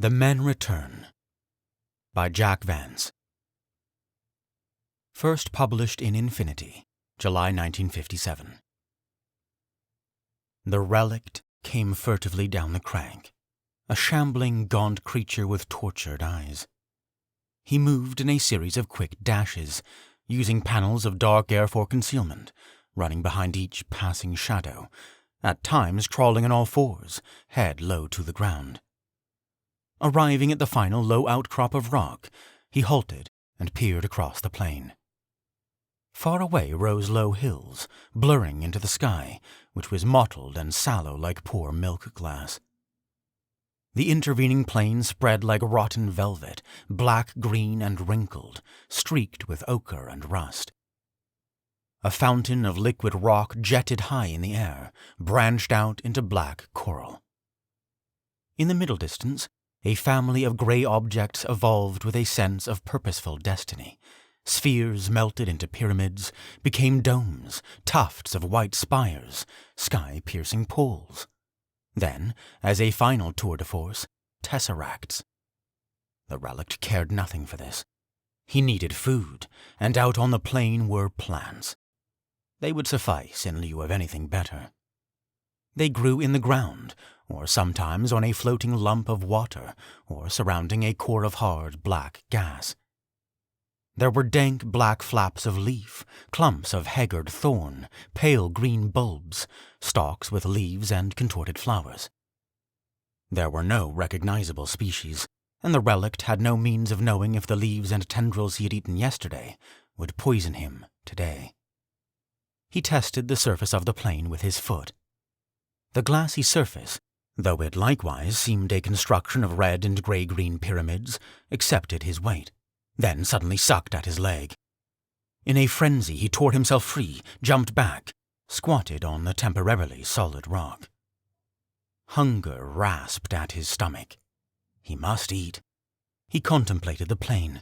The Men Return by Jack Vance. First published in Infinity, July 1957. The relict came furtively down the crag, a shambling, gaunt creature with tortured eyes. He moved in a series of quick dashes, using panels of dark air for concealment, running behind each passing shadow, at times crawling on all fours, head low to the ground. Arriving at the final low outcrop of rock, he halted and peered across the plain. Far away rose low hills, blurring into the sky, which was mottled and sallow like poor milk glass. The intervening plain spread like rotten velvet, black-green and wrinkled, streaked with ochre and rust. A fountain of liquid rock jetted high in the air, branched out into black coral. In the middle distance, a family of grey objects evolved with a sense of purposeful destiny. Spheres melted into pyramids, became domes, tufts of white spires, sky-piercing poles. Then, as a final tour de force, tesseracts. The relict cared nothing for this. He needed food, and out on the plain were plants. They would suffice in lieu of anything better. They grew in the ground, or sometimes on a floating lump of water, or surrounding a core of hard black gas. There were dank black flaps of leaf, clumps of haggard thorn, pale green bulbs, stalks with leaves and contorted flowers. There were no recognizable species, and the relict had no means of knowing if the leaves and tendrils he had eaten yesterday would poison him today. He tested the surface of the plain with his foot. The glassy surface, though it likewise seemed a construction of red and grey-green pyramids, accepted his weight, then suddenly sucked at his leg. In a frenzy he tore himself free, jumped back, squatted on the temporarily solid rock. Hunger rasped at his stomach. He must eat. He contemplated the plain.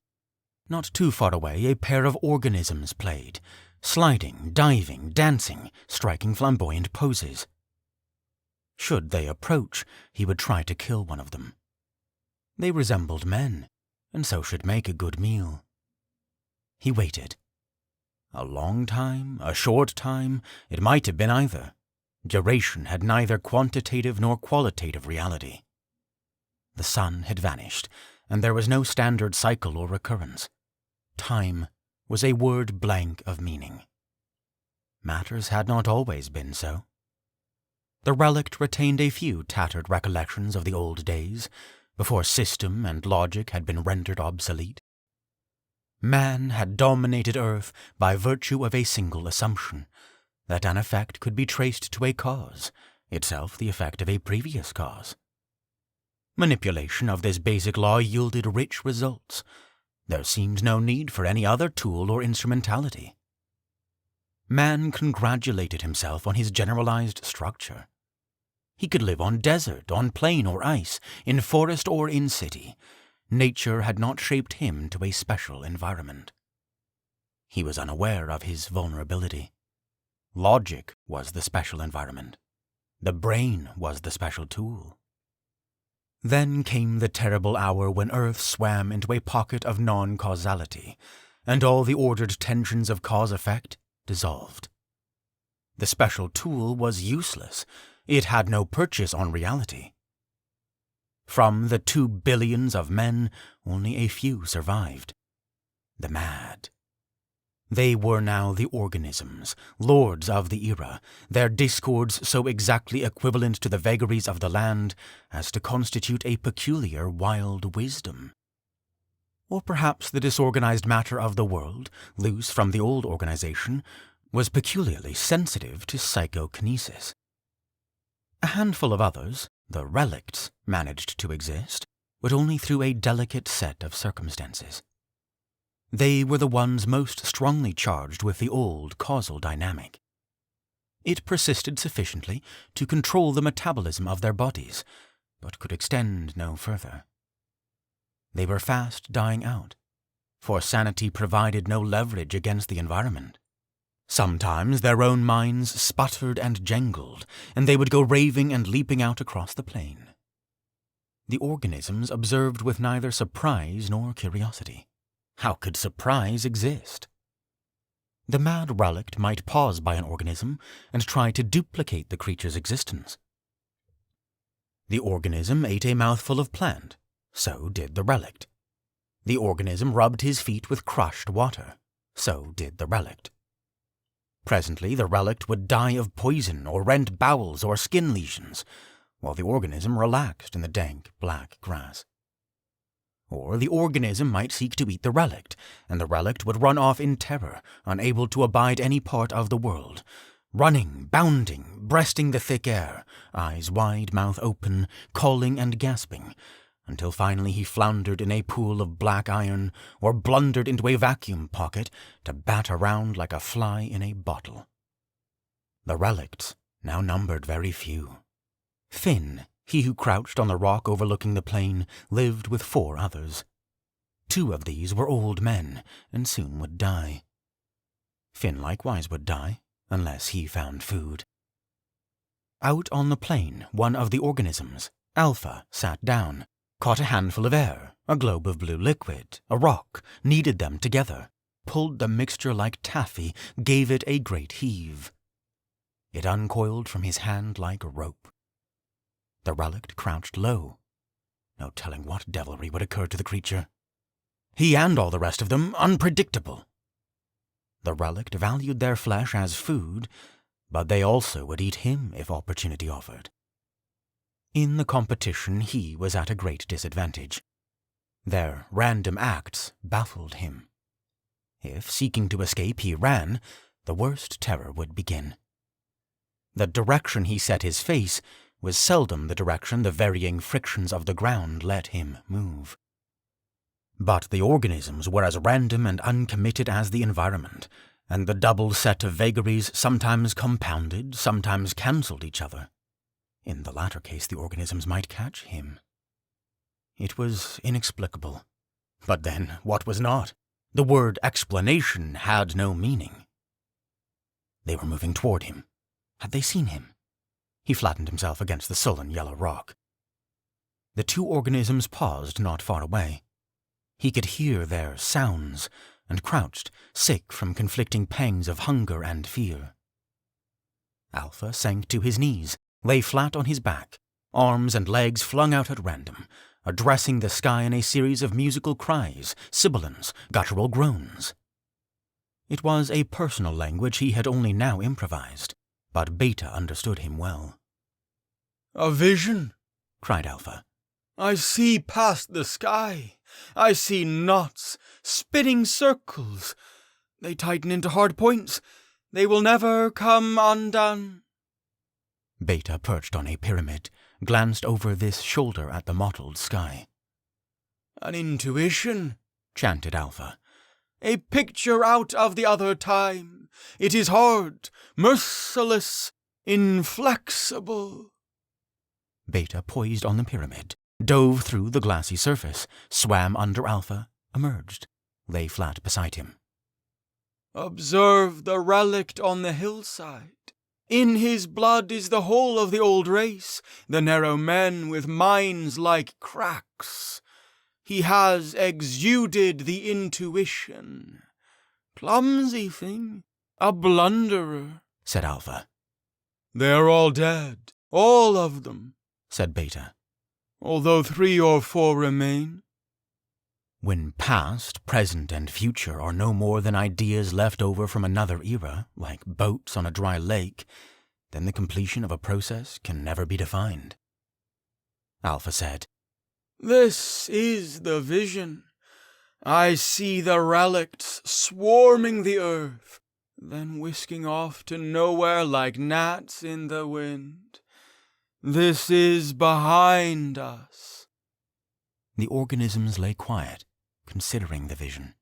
Not too far away a pair of organisms played, sliding, diving, dancing, striking flamboyant poses. Should they approach, he would try to kill one of them. They resembled men, and so should make a good meal. He waited. A long time, a short time, it might have been either. Duration had neither quantitative nor qualitative reality. The sun had vanished, and there was no standard cycle or recurrence. Time was a word blank of meaning. Matters had not always been so. The relict retained a few tattered recollections of the old days, before system and logic had been rendered obsolete. Man had dominated Earth by virtue of a single assumption, that an effect could be traced to a cause, itself the effect of a previous cause. Manipulation of this basic law yielded rich results. There seemed no need for any other tool or instrumentality. Man congratulated himself on his generalized structure. He could live on desert, on plain or ice, in forest or in city. Nature had not shaped him to a special environment. He was unaware of his vulnerability. Logic was the special environment. The brain was the special tool. Then came the terrible hour when Earth swam into a pocket of non-causality, and all the ordered tensions of cause-effect dissolved. The special tool was useless. It had no purchase on reality. From the 2 billions of men, only a few survived. The mad. They were now the organisms, lords of the era, their discords so exactly equivalent to the vagaries of the land as to constitute a peculiar wild wisdom. Or perhaps the disorganized matter of the world, loose from the old organization, was peculiarly sensitive to psychokinesis. A handful of others, the relicts, managed to exist, but only through a delicate set of circumstances. They were the ones most strongly charged with the old causal dynamic. It persisted sufficiently to control the metabolism of their bodies, but could extend no further. They were fast dying out, for sanity provided no leverage against the environment. Sometimes their own minds sputtered and jangled, and they would go raving and leaping out across the plain. The organisms observed with neither surprise nor curiosity. How could surprise exist? The mad relict might pause by an organism and try to duplicate the creature's existence. The organism ate a mouthful of plant. So did the relict. The organism rubbed his feet with crushed water. So did the relict. Presently the relict would die of poison or rent bowels or skin lesions, while the organism relaxed in the dank black grass. Or the organism might seek to eat the relict, and the relict would run off in terror, unable to abide any part of the world, running, bounding, breasting the thick air, eyes wide, mouth open, calling and gasping, until finally he floundered in a pool of black iron or blundered into a vacuum pocket to bat around like a fly in a bottle. The relicts now numbered very few. Finn, he who crouched on the rock overlooking the plain, lived with 4 others. 2 of these were old men, and soon would die. Finn likewise would die, unless he found food. Out on the plain, one of the organisms, Alpha, sat down, caught a handful of air, a globe of blue liquid, a rock, kneaded them together, pulled the mixture like taffy, gave it a great heave. It uncoiled from his hand like a rope. The relict crouched low. No telling what devilry would occur to the creature. He and all the rest of them unpredictable. The relict valued their flesh as food, but they also would eat him if opportunity offered. In the competition he was at a great disadvantage. Their random acts baffled him. If, seeking to escape, he ran, the worst terror would begin. The direction he set his face was seldom the direction the varying frictions of the ground let him move. But the organisms were as random and uncommitted as the environment, and the double set of vagaries sometimes compounded, sometimes cancelled each other. In the latter case, the organisms might catch him. It was inexplicable. But then, what was not? The word explanation had no meaning. They were moving toward him. Had they seen him? He flattened himself against the sullen yellow rock. The 2 organisms paused not far away. He could hear their sounds, and crouched, sick from conflicting pangs of hunger and fear. Alpha sank to his knees, lay flat on his back, arms and legs flung out at random, addressing the sky in a series of musical cries, sibilants, guttural groans. It was a personal language he had only now improvised, but Beta understood him well. "A vision," cried Alpha. "I see past the sky. I see knots, spinning circles. They tighten into hard points. They will never come undone." Beta perched on a pyramid, glanced over this shoulder at the mottled sky. "An intuition," chanted Alpha. "A picture out of the other time. It is hard, merciless, inflexible." Beta poised on the pyramid, dove through the glassy surface, swam under Alpha, emerged, lay flat beside him. "Observe the relict on the hillside. In his blood is the whole of the old race, the narrow men with minds like cracks. He has exuded the intuition. Clumsy thing, a blunderer," said Alpha. "They're all dead, all of them," said Beta. "although 3 or 4 remain." When past, present, and future are no more than ideas left over from another era, like boats on a dry lake, then the completion of a process can never be defined. Alpha said, "This is the vision. I see the relicts swarming the earth, then whisking off to nowhere like gnats in the wind. This is behind us." The organisms lay quiet, considering the vision.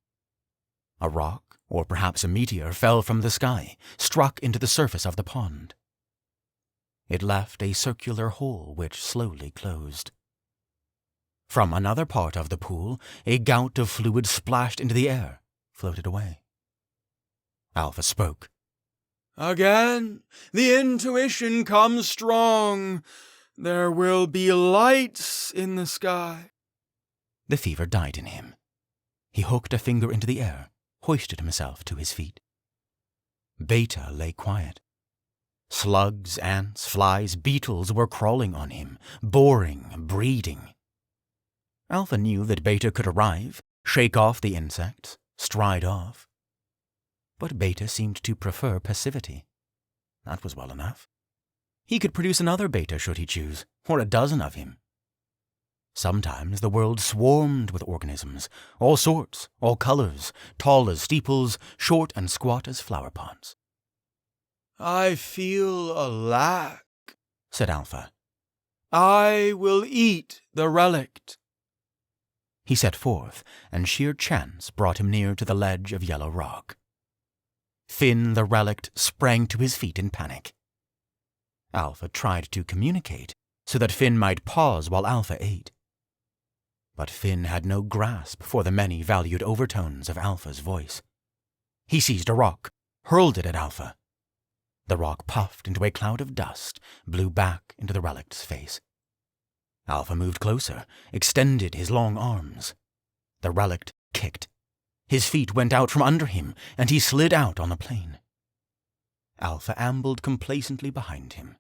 A rock, or perhaps a meteor, fell from the sky, struck into the surface of the pond. It left a circular hole which slowly closed. From another part of the pool, a gout of fluid splashed into the air, floated away. Alpha spoke. "Again, the intuition comes strong. There will be lights in the sky. The fever died in him. He hooked a finger into the air, hoisted himself to his feet. Beta lay quiet. Slugs, ants, flies, beetles were crawling on him, boring, breeding. Alpha knew that Beta could arrive, shake off the insects, stride off. But Beta seemed to prefer passivity. That was well enough. He could produce another Beta should he choose, or a dozen of him. Sometimes the world swarmed with organisms, all sorts, all colors, tall as steeples, short and squat as flower pots. I feel a lack, said Alpha. I will eat the relict. He set forth, and sheer chance brought him near to the ledge of yellow rock. Finn the relict sprang to his feet in panic. Alpha tried to communicate so that Finn might pause while Alpha ate. But Finn had no grasp for the many valued overtones of Alpha's voice. He seized a rock, hurled it at Alpha. The rock puffed into a cloud of dust, blew back into the relict's face. Alpha moved closer, extended his long arms. The relict kicked. His feet went out from under him, and he slid out on the plain. Alpha ambled complacently behind him.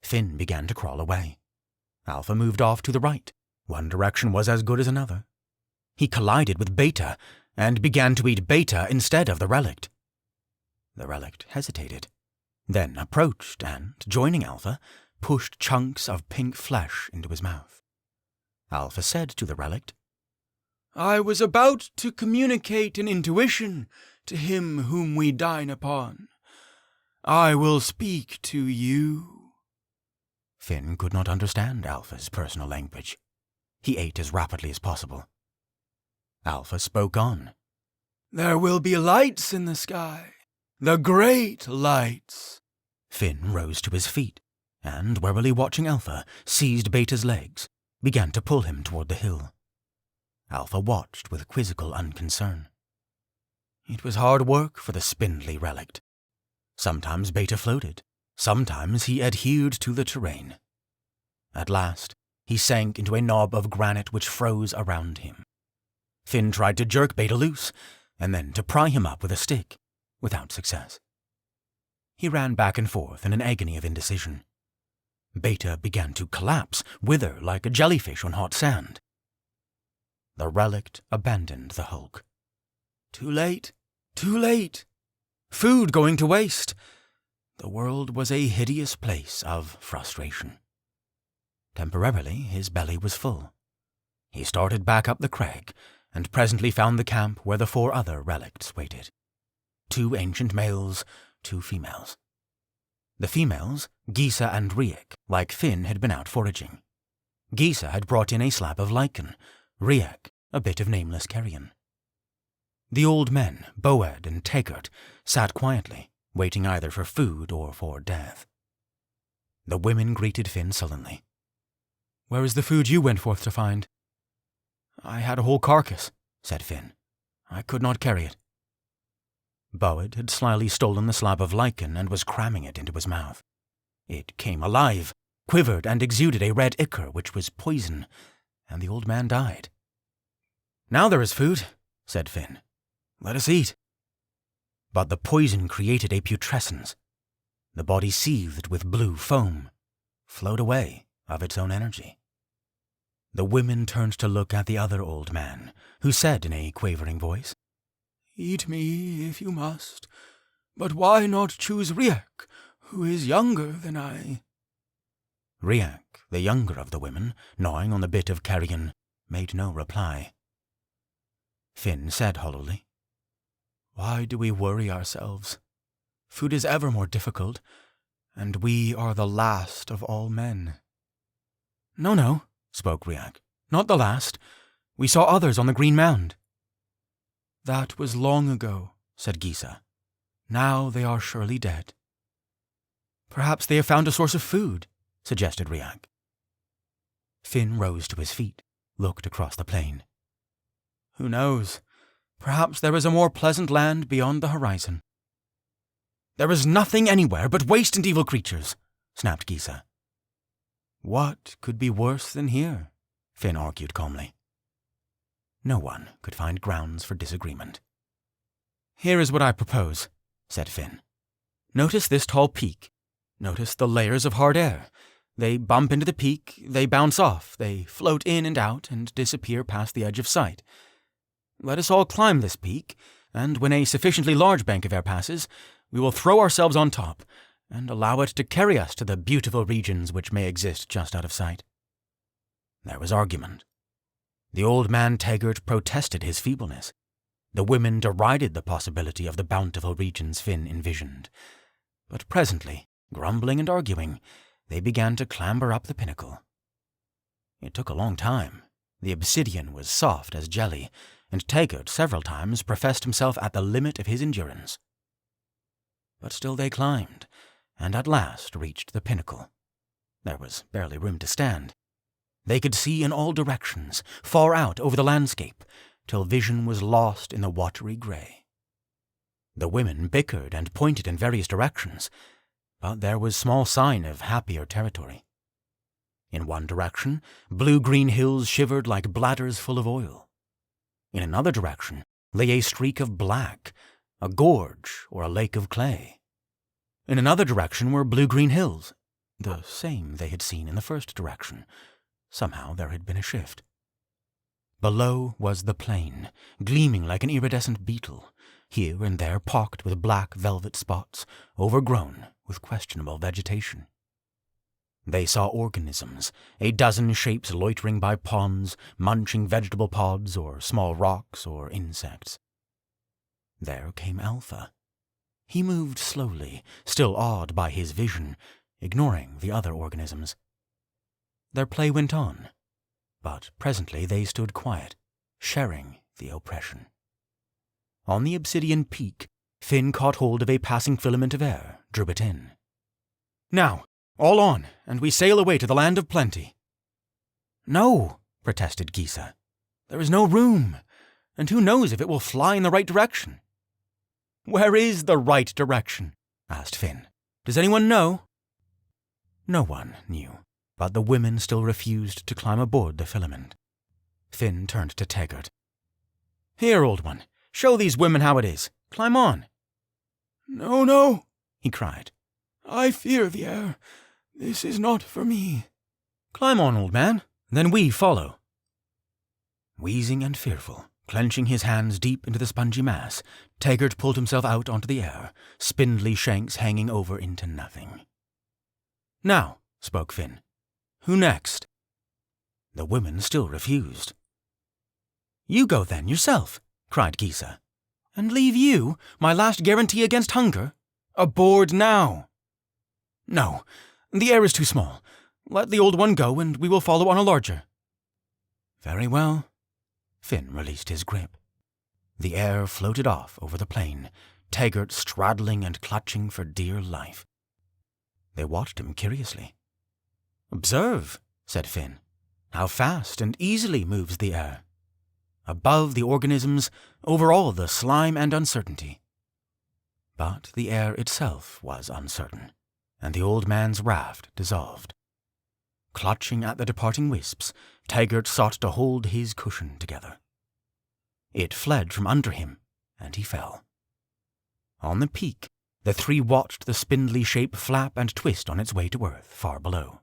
Finn began to crawl away. Alpha moved off to the right. One direction was as good as another. He collided with Beta, and began to eat Beta instead of the relict. The relict hesitated, then approached and, joining Alpha, pushed chunks of pink flesh into his mouth. Alpha said to the relict, I was about to communicate an intuition to him whom we dine upon. I will speak to you. Finn could not understand Alpha's personal language. He ate as rapidly as possible. Alpha spoke on. There will be lights in the sky, the great lights. Finn rose to his feet, and, warily watching Alpha, seized Beta's legs, began to pull him toward the hill. Alpha watched with quizzical unconcern. It was hard work for the spindly relict. Sometimes Beta floated, sometimes he adhered to the terrain. At last, he sank into a knob of granite which froze around him. Finn tried to jerk Beta loose, and then to pry him up with a stick, without success. He ran back and forth in an agony of indecision. Beta began to collapse, wither like a jellyfish on hot sand. The relict abandoned the hulk. Too late, too late. Food going to waste. The world was a hideous place of frustration. Temporarily, his belly was full. He started back up the crag, and presently found the camp where the 4 other relicts waited. 2 ancient males, 2 females. The females, Gisa and Riek, like Finn, had been out foraging. Gisa had brought in a slab of lichen, Riek a bit of nameless carrion. The old men, Boed and Taggart, sat quietly, waiting either for food or for death. The women greeted Finn sullenly. Where is the food you went forth to find? I had a whole carcass, said Finn. I could not carry it. Boed had slyly stolen the slab of lichen and was cramming it into his mouth. It came alive, quivered, and exuded a red ichor which was poison, and the old man died. Now there is food, said Finn. Let us eat. But the poison created a putrescence. The body seethed with blue foam, flowed away of its own energy. The women turned to look at the other old man, who said in a quavering voice, Eat me if you must, but why not choose Riek, who is younger than I? Riek, the younger of the women, gnawing on the bit of carrion, made no reply. Finn said hollowly, Why do we worry ourselves? Food is ever more difficult, and we are the last of all men. No, spoke Riek. Not the last. We saw others on the green mound. That was long ago, said Gisa. Now they are surely dead. Perhaps they have found a source of food, suggested Riek. Finn rose to his feet, looked across the plain. Who knows? Perhaps there is a more pleasant land beyond the horizon. There is nothing anywhere but waste and evil creatures, snapped Gisa. What could be worse than here? Finn argued calmly. No one could find grounds for disagreement. Here is what I propose, said Finn. Notice this tall peak. Notice the layers of hard air. They bump into the peak, they bounce off, they float in and out and disappear past the edge of sight. Let us all climb this peak, and when a sufficiently large bank of air passes, we will throw ourselves on top and allow it to carry us to the beautiful regions which may exist just out of sight. There was argument. The old man Taggart protested his feebleness. The women derided the possibility of the bountiful regions Finn envisioned. But presently, grumbling and arguing, they began to clamber up the pinnacle. It took a long time. The obsidian was soft as jelly, and Taggart several times professed himself at the limit of his endurance. But still they climbed, and at last reached the pinnacle. There was barely room to stand. They could see in all directions, far out over the landscape, till vision was lost in the watery grey. The women bickered and pointed in various directions, but there was small sign of happier territory. In one direction, blue-green hills shivered like bladders full of oil. In another direction lay a streak of black, a gorge or a lake of clay. In another direction were blue-green hills, the same they had seen in the first direction. Somehow there had been a shift. Below was the plain, gleaming like an iridescent beetle, here and there pocked with black velvet spots, overgrown with questionable vegetation. They saw organisms, a dozen shapes loitering by ponds, munching vegetable pods or small rocks or insects. There came Alpha. He moved slowly, still awed by his vision, ignoring the other organisms. Their play went on, but presently they stood quiet, sharing the oppression. On the obsidian peak, Finn caught hold of a passing filament of air, drew it in. Now, all on, and we sail away to the land of plenty. No, protested Gisa. There is no room, and who knows if it will fly in the right direction? Where is the right direction? Asked Finn. Does anyone know? No one knew, but the women still refused to climb aboard the filament. Finn turned to Taggart. Here, old one, show these women how it is. Climb on. No, no, he cried. I fear the air. This is not for me. Climb on, old man, then we follow. Wheezing and fearful, clenching his hands deep into the spongy mass, Taggart pulled himself out onto the air, spindly shanks hanging over into nothing. Now, spoke Finn. Who next? The women still refused. You go then, yourself, cried Gisa. And leave you, my last guarantee against hunger? Aboard now. No, the air is too small. Let the old one go, and we will follow on a larger. Very well. Finn released his grip. The air floated off over the plain, Taggart straddling and clutching for dear life. They watched him curiously. Observe, said Finn, how fast and easily moves the air. Above the organisms, over all the slime and uncertainty. But the air itself was uncertain, and the old man's raft dissolved. Clutching at the departing wisps, Taggart sought to hold his cushion together. It fled from under him, and he fell. On the peak, the three watched the spindly shape flap and twist on its way to earth far below.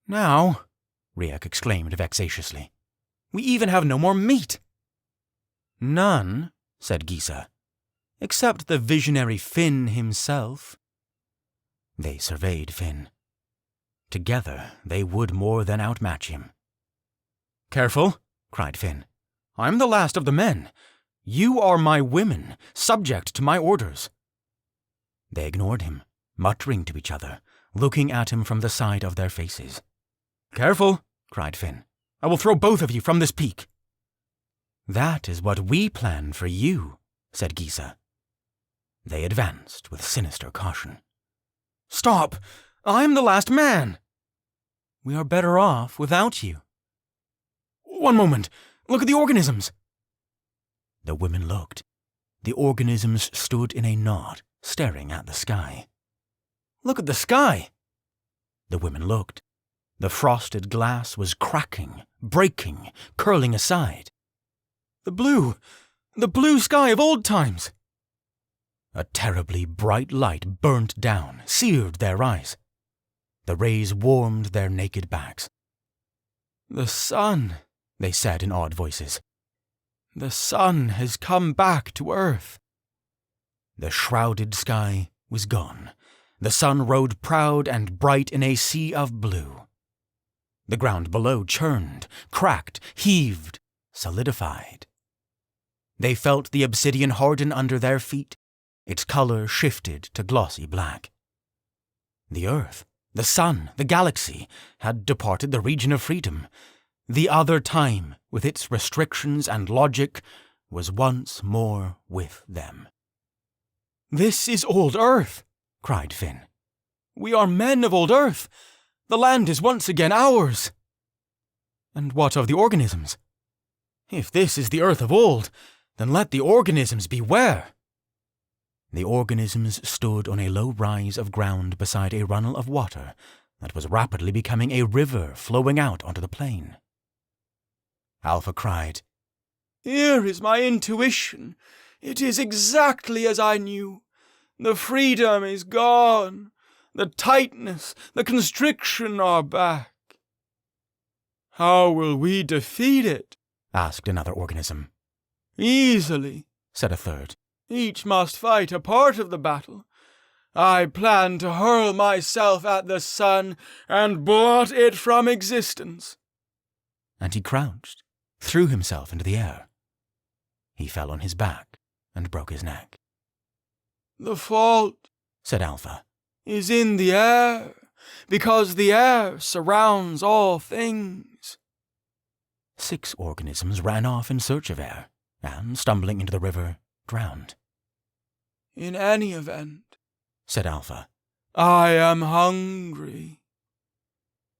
Now, Riek exclaimed vexatiously, we even have no more meat. None, said Gisa, except the visionary Finn himself. They surveyed Finn. Together they would more than outmatch him. Careful, cried Finn. I'm the last of the men. You are my women, subject to my orders. They ignored him, muttering to each other, looking at him from the side of their faces. Careful, cried Finn. I will throw both of you from this peak. That is what we plan for you, said Gisa. They advanced with sinister caution. Stop! I'm the last man! We are better off without you. One moment! Look at the organisms! The women looked. The organisms stood in a knot, staring at the sky. Look at the sky! The women looked. The frosted glass was cracking, breaking, curling aside. The blue sky of old times! A terribly bright light burnt down, seared their eyes. The rays warmed their naked backs. The sun, they said in awed voices. The sun has come back to Earth. The shrouded sky was gone. The sun rode proud and bright in a sea of blue. The ground below churned, cracked, heaved, solidified. They felt the obsidian harden under their feet. Its color shifted to glossy black. The earth, the sun, the galaxy had departed the region of freedom. The other time, with its restrictions and logic, was once more with them. "This is old Earth," cried Finn. "We are men of old Earth. The land is once again ours." "And what of the organisms? If this is the Earth of old, then let the organisms beware." The organisms stood on a low rise of ground beside a runnel of water that was rapidly becoming a river flowing out onto the plain. Alpha cried, "Here is my intuition. It is exactly as I knew. The freedom is gone. The tightness, the constriction are back." "How will we defeat it?" asked another organism. "Easily," said a third. "Each must fight a part of the battle. I plan to hurl myself at the sun and blot it from existence." And he crouched, threw himself into the air. He fell on his back and broke his neck. "The fault," said Alpha, "is in the air, because the air surrounds all things." 6 organisms ran off in search of air, and, stumbling into the river, drowned. "In any event," said Alpha, "I am hungry."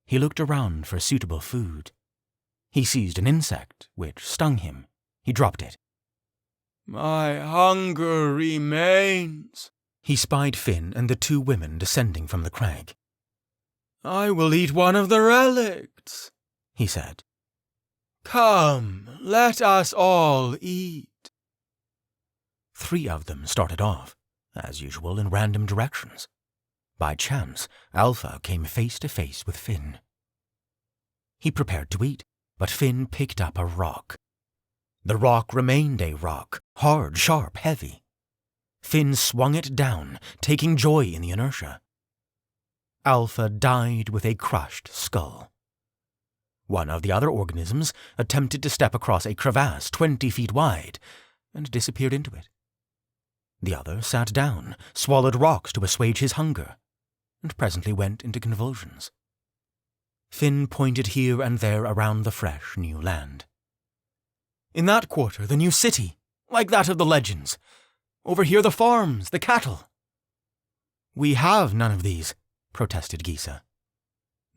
He looked around for suitable food. He seized an insect, which stung him. He dropped it. "My hunger remains." He spied Finn and the 2 women descending from the crag. "I will eat one of the relicts," he said. "Come, let us all eat." 3 of them started off, as usual in random directions. By chance, Alpha came face to face with Finn. He prepared to eat, but Finn picked up a rock. The rock remained a rock, hard, sharp, heavy. Finn swung it down, taking joy in the inertia. Alpha died with a crushed skull. One of the other organisms attempted to step across a crevasse 20 feet wide and disappeared into it. The other sat down, swallowed rocks to assuage his hunger, and presently went into convulsions. Finn pointed here and there around the fresh new land. "In that quarter, the new city, like that of the legends. Over here, the farms, the cattle." "We have none of these," protested Gisa.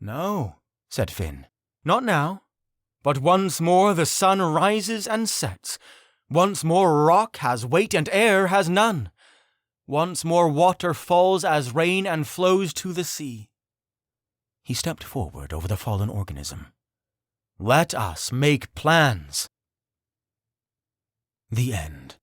"No," said Finn. "Not now. But once more the sun rises and sets. Once more rock has weight and air has none. Once more water falls as rain and flows to the sea." He stepped forward over the fallen organism. "Let us make plans." The end.